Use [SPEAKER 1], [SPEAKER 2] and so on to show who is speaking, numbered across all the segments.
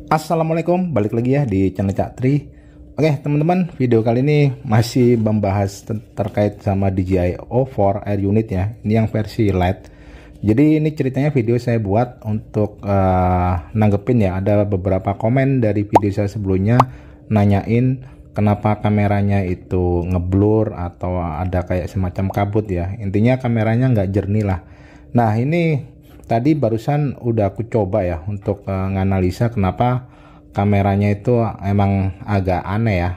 [SPEAKER 1] Assalamualaikum, balik lagi ya di channel Cak Tri. Oke teman-teman, video kali ini masih membahas terkait sama DJI O4 Air Unit ya. Ini yang versi Lite. Jadi ini ceritanya video saya buat untuk nanggepin ya. Ada beberapa komen dari video saya sebelumnya nanyain kenapa kameranya itu ngeblur atau ada kayak semacam kabut ya. Intinya kameranya nggak jernih lah. Nah ini tadi barusan udah aku coba ya untuk nganalisa kenapa kameranya itu emang agak aneh ya.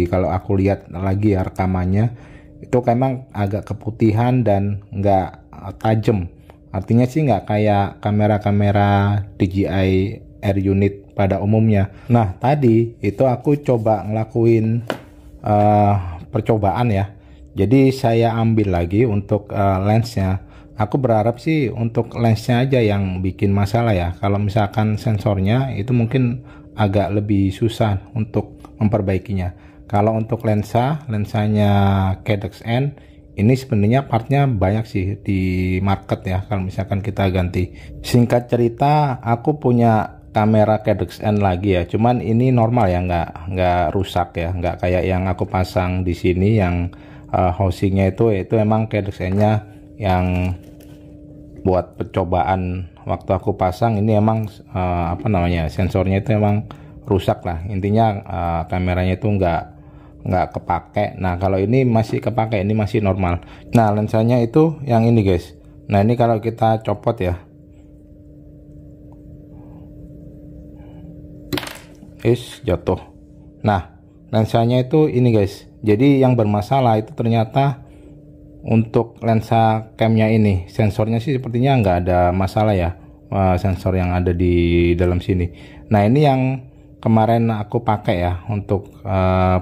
[SPEAKER 1] Kalau aku lihat lagi ya rekamannya itu emang agak keputihan dan nggak tajam. Artinya sih nggak kayak kamera-kamera DJI Air Unit pada umumnya. Nah tadi itu aku coba ngelakuin percobaan ya. Jadi saya ambil lagi untuk lensnya. Aku berharap sih untuk lensnya aja yang bikin masalah ya. Kalau misalkan sensornya itu mungkin agak lebih susah untuk memperbaikinya. Kalau untuk lensanya Caddx-N ini sebenarnya partnya banyak sih di market ya. Kalau misalkan kita ganti. Singkat cerita, aku punya kamera Caddx-N lagi ya. Cuman ini normal ya, nggak rusak ya, nggak kayak yang aku pasang di sini yang housingnya itu emang Caddx-N-nya yang buat percobaan waktu aku pasang ini emang sensornya itu emang rusak lah. Intinya kameranya itu nggak kepake. Nah kalau ini masih kepake, ini masih normal. Nah lensanya itu yang ini guys. Nah ini kalau kita copot ya, jatuh. Nah lensanya itu ini guys. Jadi yang bermasalah itu ternyata untuk lensa camnya ini, sensornya sih sepertinya nggak ada masalah ya, sensor yang ada di dalam sini. Nah ini yang kemarin aku pakai ya untuk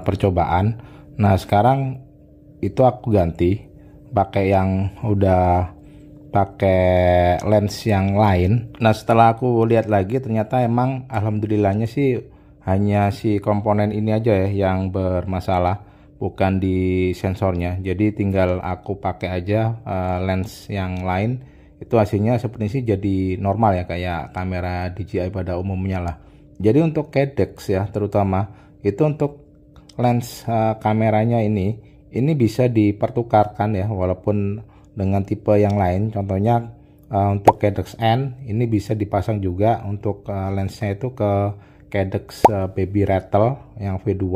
[SPEAKER 1] percobaan. Nah sekarang itu aku ganti pakai yang udah pakai lens yang lain. Nah setelah aku lihat lagi ternyata emang alhamdulillahnya sih hanya si komponen ini aja ya yang bermasalah, bukan di sensornya. Jadi tinggal aku pakai aja lens yang lain, itu hasilnya seperti sih jadi normal ya kayak kamera DJI pada umumnya lah. Jadi untuk Caddx ya terutama itu untuk lens kameranya ini bisa dipertukarkan ya, walaupun dengan tipe yang lain. Contohnya untuk Caddx-N ini bisa dipasang juga untuk lensnya itu ke Caddx Baby Rattle yang V2,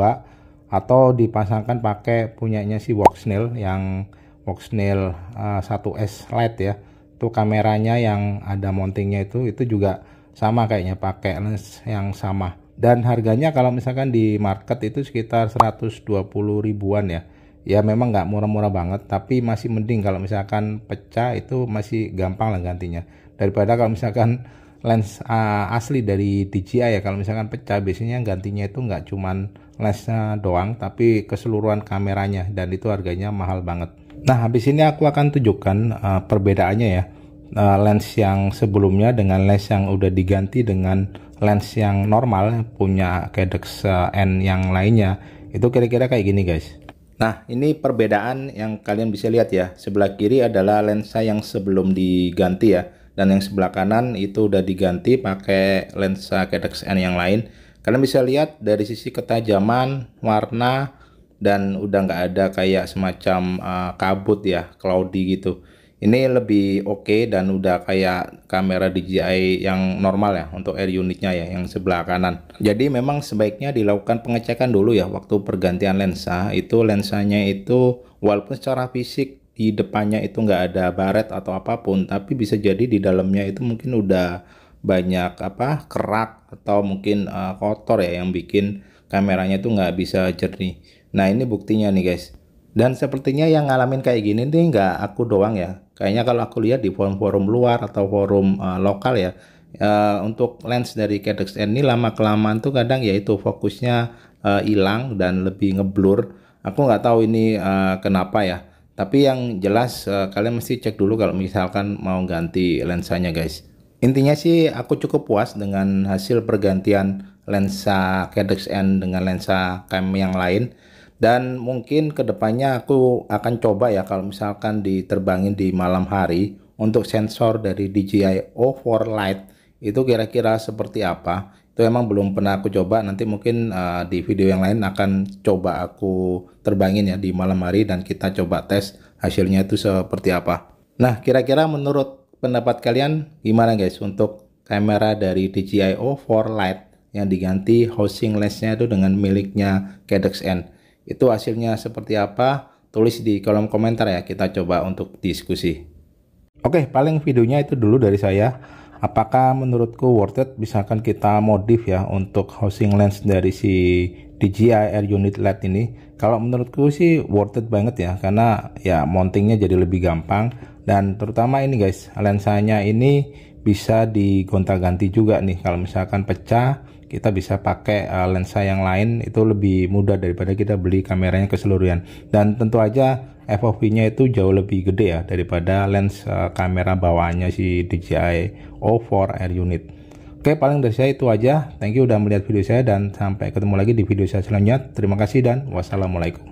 [SPEAKER 1] atau dipasangkan pakai punyanya si Voxnail yang Voxnail 1S Lite ya. Itu kameranya yang ada mountingnya itu juga sama kayaknya, pakai lens yang sama. Dan harganya kalau misalkan di market itu sekitar 120 ribuan ya. Ya memang nggak murah-murah banget, tapi masih mending kalau misalkan pecah itu masih gampang lah gantinya. Daripada kalau misalkan lens asli dari DJI ya, kalau misalkan pecah biasanya gantinya itu nggak cuman lensnya doang tapi keseluruhan kameranya, dan itu harganya mahal banget. Nah habis ini aku akan tunjukkan perbedaannya ya, lens yang sebelumnya dengan lens yang udah diganti dengan lens yang normal punya Caddx-N yang lainnya. Itu kira-kira kayak gini guys. Nah ini perbedaan yang kalian bisa lihat ya. Sebelah kiri adalah lensa yang sebelum diganti ya, dan yang sebelah kanan itu udah diganti pakai lensa Caddx-N yang lain. Kalian bisa lihat dari sisi ketajaman, warna, dan udah nggak ada kayak semacam kabut ya, cloudy gitu. Ini lebih oke dan udah kayak kamera DJI yang normal ya untuk air unitnya ya, yang sebelah kanan. Jadi memang sebaiknya dilakukan pengecekan dulu ya waktu pergantian lensa. Itu lensanya itu walaupun secara fisik di depannya itu nggak ada baret atau apapun, tapi bisa jadi di dalamnya itu mungkin udah banyak kerak atau mungkin kotor ya, yang bikin kameranya itu nggak bisa jernih. Nah ini buktinya nih guys. Dan sepertinya yang ngalamin kayak gini nih nggak aku doang ya. Kayaknya kalau aku lihat di forum-forum luar atau forum lokal ya, untuk lens dari Caddx-N ini lama kelamaan tuh kadang ya itu fokusnya hilang dan lebih ngeblur. Aku nggak tahu ini kenapa ya. Tapi yang jelas kalian mesti cek dulu kalau misalkan mau ganti lensanya guys. Intinya sih aku cukup puas dengan hasil pergantian lensa Caddx-N dengan lensa cam yang lain. Dan mungkin kedepannya aku akan coba ya kalau misalkan diterbangin di malam hari untuk sensor dari DJI O4 Lite itu kira-kira seperti apa. Itu emang belum pernah aku coba, nanti mungkin di video yang lain akan coba aku terbangin ya di malam hari dan kita coba tes hasilnya itu seperti apa. Nah, kira-kira menurut pendapat kalian gimana guys untuk kamera dari DJI O4 Lite yang diganti housing lensnya itu dengan miliknya Cadex N? Itu hasilnya seperti apa? Tulis di kolom komentar ya, kita coba untuk diskusi. Oke, paling videonya itu dulu dari saya. Apakah menurutku worth it misalkan kita modif ya untuk housing lens dari si DJI Air Unit Lite ini? Kalau menurutku sih worth it banget ya, karena ya mountingnya jadi lebih gampang, dan terutama ini guys, lensanya ini bisa digonta-ganti juga nih. Kalau misalkan pecah, kita bisa pakai lensa yang lain, itu lebih mudah daripada kita beli kameranya keseluruhan. Dan tentu aja FOV-nya itu jauh lebih gede ya daripada lens kamera bawaannya si DJI O4 Air Unit. Oke, paling dari saya itu aja. Thank you udah melihat video saya dan sampai ketemu lagi di video saya selanjutnya. Terima kasih dan wassalamualaikum.